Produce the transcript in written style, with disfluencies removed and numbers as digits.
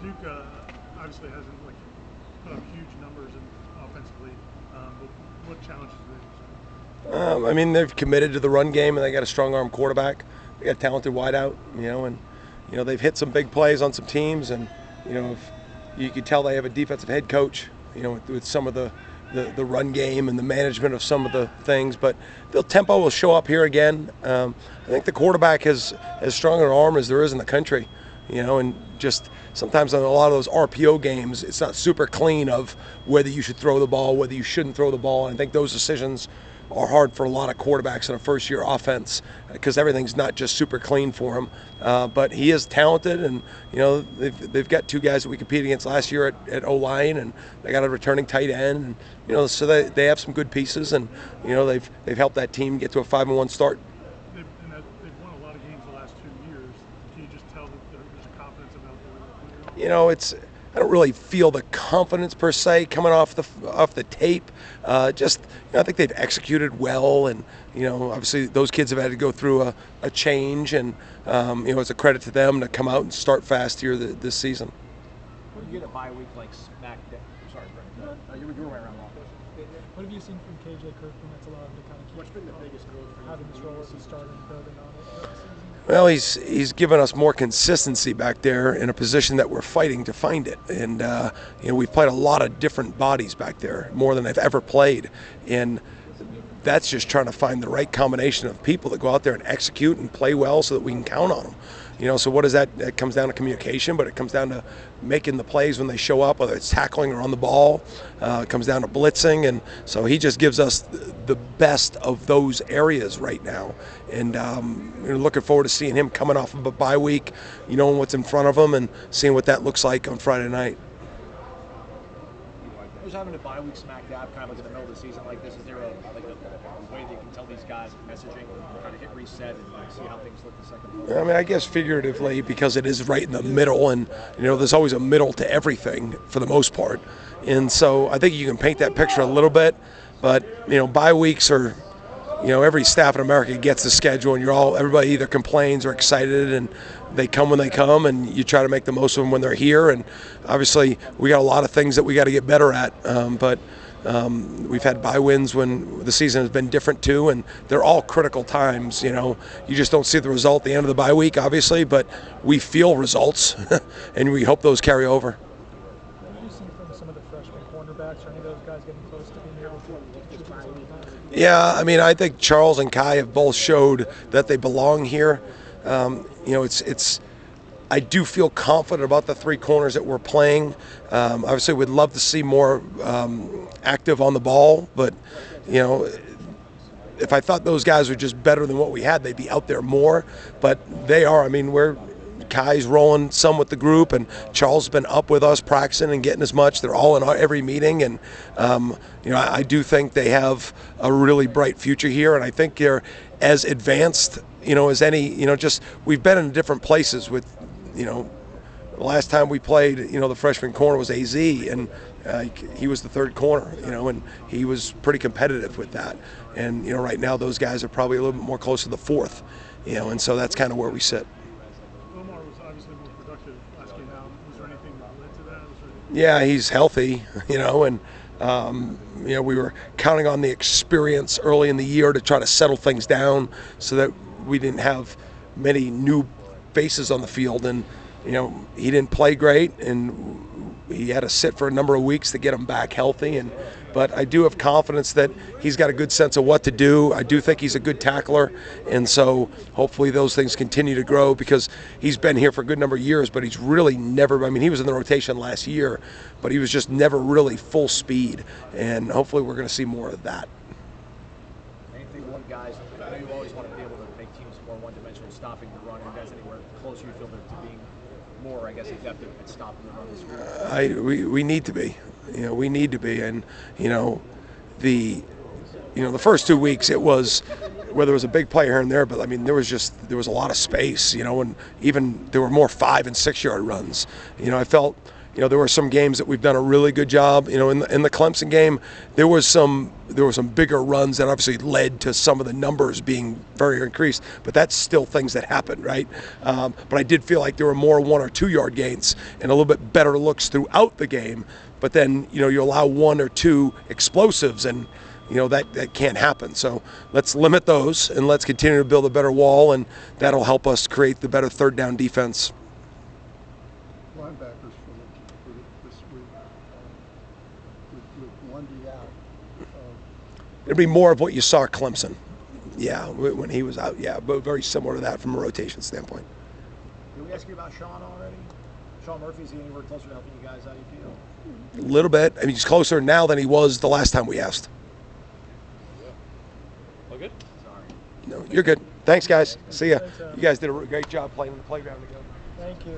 Duke obviously hasn't like put up huge numbers offensively, but what challenges do they present? I mean, they've committed to the run game, and they got a strong arm quarterback. They got a talented wideout, and they've hit some big plays on some teams, and if you could tell they have a defensive head coach, with some of the run game and the management of some of the things, but the tempo will show up here again. I think the quarterback has as strong an arm as there is in the country, and just sometimes on a lot of those RPO games, it's not super clean of whether you should throw the ball, whether you shouldn't throw the ball. And I think those decisions are hard for a lot of quarterbacks in a first-year offense because everything's not just super clean for him. But he is talented, and they've got two guys that we competed against last year at O-line, and they got a returning tight end, and so they have some good pieces, and they've helped that team get to a 5-1 start. They've won a lot of games the last 2 years. Can you just tell that there's a confidence about them? I don't really feel the confidence per se coming off the tape. I think they've executed well, and obviously those kids have had to go through a change, and it's a credit to them to come out and start fast here this season. When you get a bye week like smack down, sorry, Brent, you were right around long. What have you seen from KJ Kirk when that's allowed him to kind of keep what's been the biggest growth for you having this role as a starter and building on it throughout the season? Well, he's given us more consistency back there in a position that we're fighting to find it, and we've played a lot of different bodies back there, more than I've ever played, and that's just trying to find the right combination of people that go out there and execute and play well so that we can count on them. So what is that? It comes down to communication, but it comes down to making the plays when they show up, whether it's tackling or on the ball. It comes down to blitzing, and so he just gives us the best of those areas right now. And we're looking forward to seeing him coming off of a bye week, knowing what's in front of him and seeing what that looks like on Friday night. Who's having a bye week smack dab kind of like in the middle of the season like this? Is there a way that you can tell these guys messaging, kind of hit reset and see how things look the second quarter? I mean, I guess figuratively, because it is right in the middle, and there's always a middle to everything for the most part, and so I think you can paint that picture a little bit. But bye weeks are, every staff in America gets the schedule, and everybody either complains or excited, and they come when they come, and you try to make the most of them when they're here. And obviously, we got a lot of things that we got to get better at, but we've had bye wins when the season has been different too, and they're all critical times. You just don't see the result at the end of the bye week, obviously, but we feel results, and we hope those carry over. What have you seen from some of the freshman cornerbacks, or any of those guys getting close to being able to? Yeah, I mean, I think Charles and Kai have both showed that they belong here. I do feel confident about the three corners that we're playing. Obviously, we'd love to see more active on the ball, but if I thought those guys were just better than what we had, they'd be out there more. But they are. I mean, Kai's rolling some with the group, and Charles has been up with us practicing and getting as much. They're all in every meeting, and I do think they have a really bright future here, and I think they're as advanced as any. Just we've been in different places with the last time we played, the freshman corner was AZ, and he was the third corner, and he was pretty competitive with that. And right now those guys are probably a little bit more close to the fourth, and so that's kind of where we sit. Omar was obviously more productive last game out. Was there anything that led to that? Yeah, he's healthy, and we were counting on the experience early in the year to try to settle things down so that we didn't have many new faces on the field, and he didn't play great, and he had to sit for a number of weeks to get him back healthy. But I do have confidence that he's got a good sense of what to do. I do think he's a good tackler, and so hopefully those things continue to grow, because he's been here for a good number of years, but he's really never, I mean, he was in the rotation last year, but he was just never really full speed, and hopefully we're going to see more of that. Anything one guys, I know you always want to be able to make teams more one-dimensional, stopping the run. Are you guys anywhere closer, you feel, to being more, I guess, adept at stopping the run this week? We need to be. We need to be, and the first 2 weeks it was where there was a big play here and there, but I mean there was a lot of space, and even there were more 5- and 6-yard runs. I felt You know, there were some games that we've done a really good job. You know, in the Clemson game, there were some bigger runs that obviously led to some of the numbers being very increased. But that's still things that happen, right? But I did feel like there were more 1 or 2 yard gains and a little bit better looks throughout the game. But then, you know, you allow 1 or 2 explosives, and you know that can't happen. So let's limit those, and let's continue to build a better wall, and that'll help us create the better third down defense. Linebackers for this week with Lundy out. It'd be more of what you saw at Clemson. Yeah, when he was out. Yeah, but very similar to that from a rotation standpoint. Did we ask you about Sean already? Sean Murphy, is he anywhere closer to helping you guys out, you feel? A little bit. I mean, he's closer now than he was the last time we asked. All good? Sorry. No, you're good. Thanks, guys. See ya. You guys did a great job playing in the playground together. Thank you.